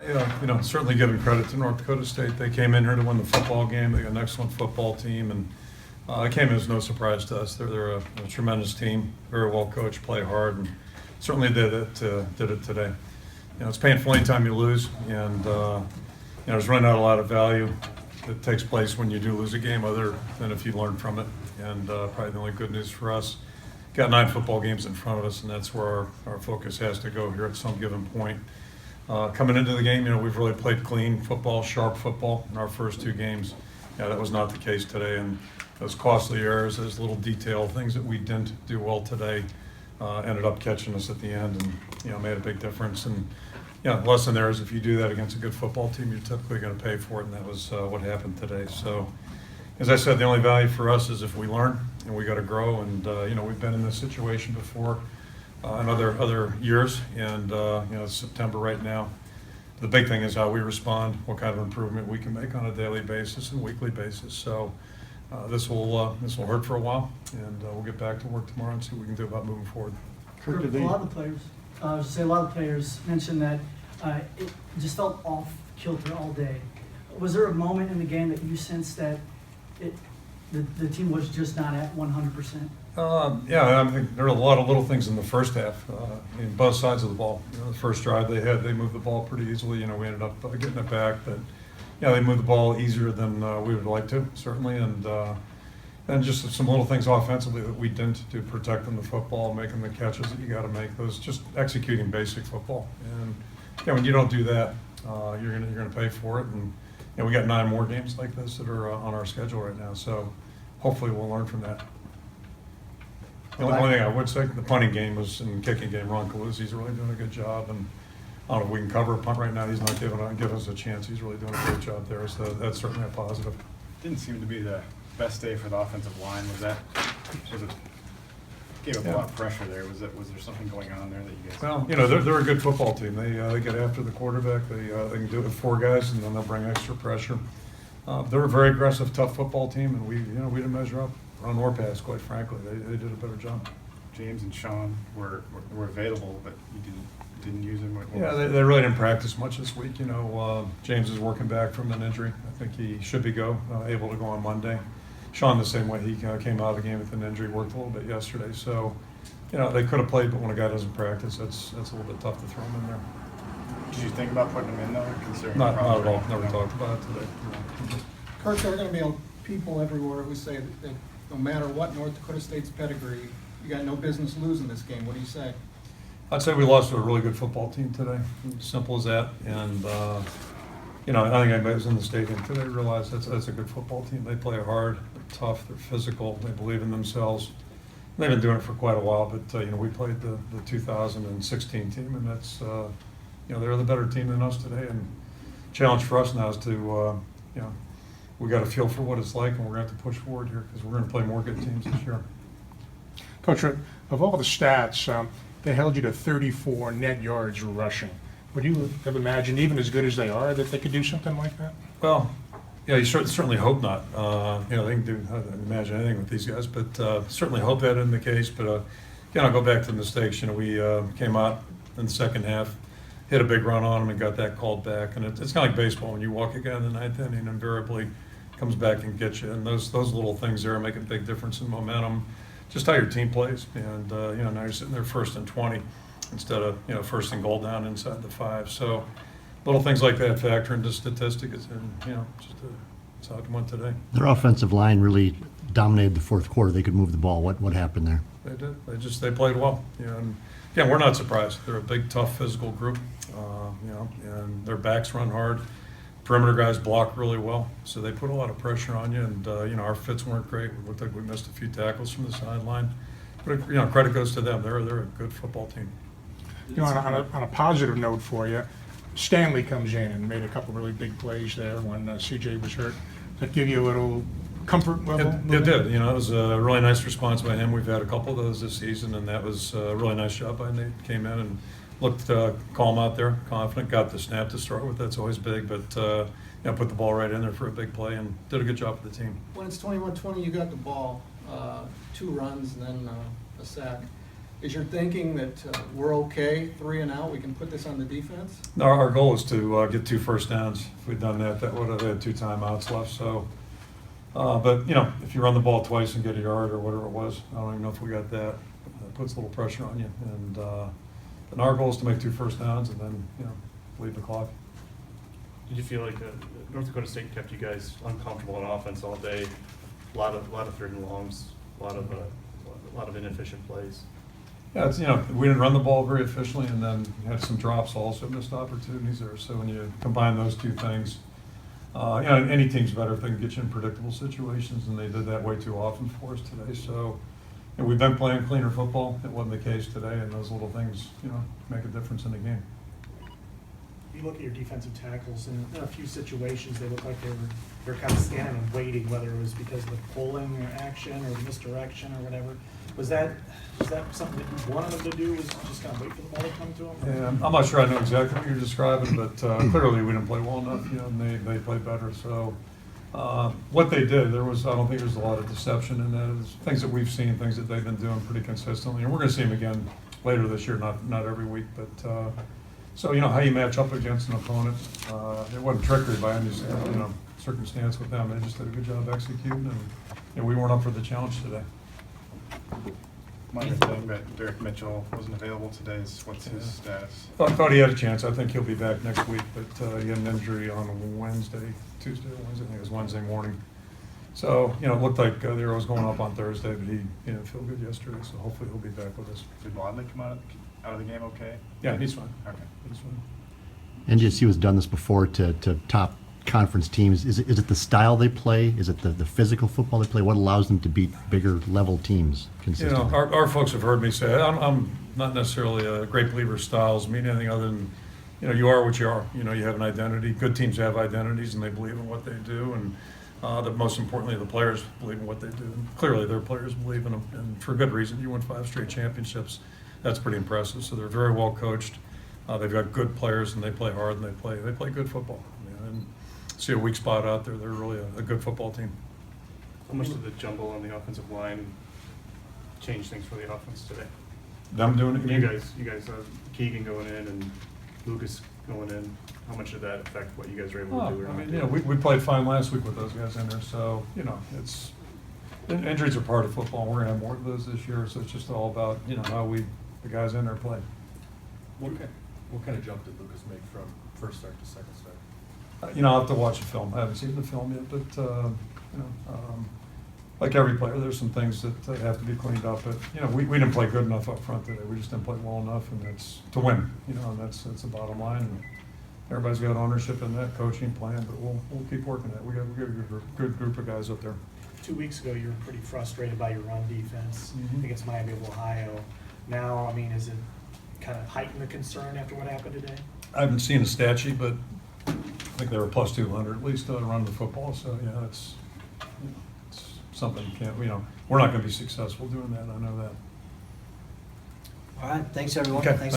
Yeah, certainly giving credit to North Dakota State. They came in here to win the football game. They got an excellent football team, and it came as no surprise to us. They're a tremendous team, very well coached, play hard, and certainly did it today. It's painful anytime you lose, and there's really not a lot of value that takes place when you do lose a game other than if you learn from it. And probably the only good news for us, got 9 football games in front of us, and that's where our focus has to go here at some given point. Coming into the game, we've really played clean football, sharp football in our first 2 games. Yeah, that was not the case today, and those costly errors, those little detail things that we didn't do well today ended up catching us at the end and, made a big difference. And, the lesson there is if you do that against a good football team, you're typically going to pay for it, and that was what happened today. So, as I said, the only value for us is if we learn, and we got to grow. And, we've been in this situation before. In other years, and it's September right now. The big thing is how we respond, what kind of improvement we can make on a daily basis and weekly basis. So this will hurt for a while, and we'll get back to work tomorrow and see what we can do about moving forward. Kirk, a lot of the players mentioned that it just felt off kilter all day. Was there a moment in the game that you sensed that the team was just not at 100%? I think there are a lot of little things in the first half, in both sides of the ball. The first drive they moved the ball pretty easily. We ended up getting it back, but they moved the ball easier than we would like to, certainly, and just some little things offensively that we didn't do, protecting the football, making the catches that you got to make, those just executing basic football. And when you don't do that, you're gonna pay for it. And we got 9 more games like this that are on our schedule right now, so hopefully we'll learn from that. The only thing I would say, the punting game and kicking game, Ron Calusi's really doing a good job, and I don't know if we can cover a punt right now. He's not giving us a chance. He's really doing a great job there, so that's certainly a positive. Didn't seem to be the best day for the offensive line. Gave up a lot of pressure there. Was there something going on there that you guys? Well, they're a good football team. They get after the quarterback. They can do it with 4 guys, and then they'll bring extra pressure. They're a very aggressive, tough football team, and we didn't measure up. Run or pass, quite frankly. They did a better job. James and Sean were available, but you didn't use them. They really didn't practice much this week. James is working back from an injury. I think he should be able to go on Monday. Sean the same way. He came out of the game with an injury, worked a little bit yesterday. So, they could have played, but when a guy doesn't practice, that's a little bit tough to throw him in there. Did you think about putting him in though, considering? Not at all. Never talked about it today. Kirk, there are going to be people everywhere who say that no matter what North Dakota State's pedigree, you got no business losing this game. What do you say? I'd say we lost to a really good football team today. Simple as that. And I think anybody who's in the stadium today realized that's a good football team. They play hard, they're tough, they're physical, they believe in themselves. They've been doing it for quite a while, but we played the 2016 team, and that's they're the better team than us today. And challenge for us now is to we got to feel for what it's like, and we're going to have to push forward here because we're going to play more good teams this year. Coach, of all the stats, they held you to 34 net yards rushing. Would you have imagined, even as good as they are, that they could do something like that? Well, you certainly hope not. They can do, I don't imagine anything with these guys, but certainly hope that isn't the case. But I'll go back to the mistakes. We came out in the second half, hit a big run on them, and got that called back. And it's kind of like baseball. When you walk a guy in the 9th inning, invariably comes back and gets you. And those little things there make a big difference in momentum, just how your team plays. And now you're sitting there 1st and 20 instead of 1st and goal down inside the 5. So little things like that factor into statistics, and it's how it went today. Their offensive line really dominated the fourth quarter. They could move the ball. What happened there? They did. They played well. And we're not surprised. They're a big, tough, physical group. And their backs run hard. Perimeter guys block really well, so they put a lot of pressure on you. And our fits weren't great. We looked like we missed a few tackles from the sideline. But credit goes to them. They're a good football team. On a positive note for you, Stanley comes in and made a couple really big plays there when CJ was hurt. Does that give you a little comfort level? It did. It was a really nice response by him. We've had a couple of those this season, and that was a really nice job by Nate. Came in and looked calm out there, confident, got the snap to start with. That's always big, but put the ball right in there for a big play and did a good job for the team. When it's 21-20, you got the ball, 2 runs and then a sack. Is your thinking that we're okay, 3 and out, we can put this on the defense? No, our goal is to get 2 first downs. If we'd done that, that would have had 2 timeouts left, so. But, you know, if you run the ball twice and get a yard or whatever it was, I don't even know if we got that. It puts a little pressure on you. And our goal is to make 2 first downs and then, you know, leave the clock. Did you feel like North Dakota State kept you guys uncomfortable on offense all day? A lot of 3rd and longs, a lot of inefficient plays. Yeah, it's, you know, we didn't run the ball very efficiently, and then had some drops also, missed opportunities there. So when you combine those 2 things, you know, any team's better if they can get you in predictable situations, and they did that way too often for us today. So, you know, we've been playing cleaner football. It wasn't the case today, and those little things, you know, make a difference in the game. You look at your defensive tackles, and in a few situations, they look like they were kind of standing and waiting, whether it was because of the pulling or action or the misdirection or whatever. Was that something that you wanted them to do, was just kind of wait for the ball to come to them? Yeah, I'm not sure I know exactly what you're describing, but clearly we didn't play well enough, you know, and they played better. So what they did, I don't think there's a lot of deception in that. It's things that we've seen, things that they've been doing pretty consistently, and we're going to see them again later this year, not every week, but so, you know, how you match up against an opponent, it wasn't trickery by any, you know, circumstance with them. They just did a good job executing, and, you know, we weren't up for the challenge today. My understanding that Derek Mitchell wasn't available today. What's his status? Thought he had a chance. I think he'll be back next week, but he had an injury on Tuesday or Wednesday, I think it was Wednesday morning. So, you know, it looked like the arrow was going up on Thursday, but he didn't feel good yesterday, so hopefully he'll be back with us. Did Wadley come out of the game okay? Yeah, he's fine. Okay. He's fine. NDSU has done this before to top conference teams. Is it the style they play? Is it the physical football they play? What allows them to beat bigger level teams You consistently? know, our folks have heard me say, I'm not necessarily a great believer of styles, mean anything other than, you know, you are what you are. You know, you have an identity. Good teams have identities, and they believe in what they do, and most importantly, the players believe in what they do. And clearly, their players believe in them, and for good reason. You win 5 straight championships. That's pretty impressive. So they're very well coached. They've got good players, and they play hard, and they play good football. And see a weak spot out there. They're really a good football team. How much did the jumble on the offensive line change things for the offense today? Them doing it. You guys, Keegan going in and Lucas going in. How much did that affect what you guys were able to do? Or I not mean, do? you know, we played fine last week with those guys in there, so, you know, injuries are part of football, and we're gonna have more of those this year, so it's just all about, you know, how the guys in there play. What kind of jump did Lucas make from first start to second start? You know, I'll have to watch the film. I haven't seen the film yet, but, you know, like every player, there's some things that have to be cleaned up, but, you know, we didn't play good enough up front today. We just didn't play well enough, and that's to win, you know, and that's the bottom line. And everybody's got ownership in that coaching plan, but we'll keep working at it. We got a good group of guys up there. 2 weeks ago, you were pretty frustrated by your run defense Mhm. against Miami of Ohio. Now, I mean, is it kind of heightened the concern after what happened today? I haven't seen a stat sheet, but I think they were plus 200 at least running the football. So yeah, it's something you can't. You know, we're not going to be successful doing that. I know that. All right, thanks everyone. Okay. Thanks.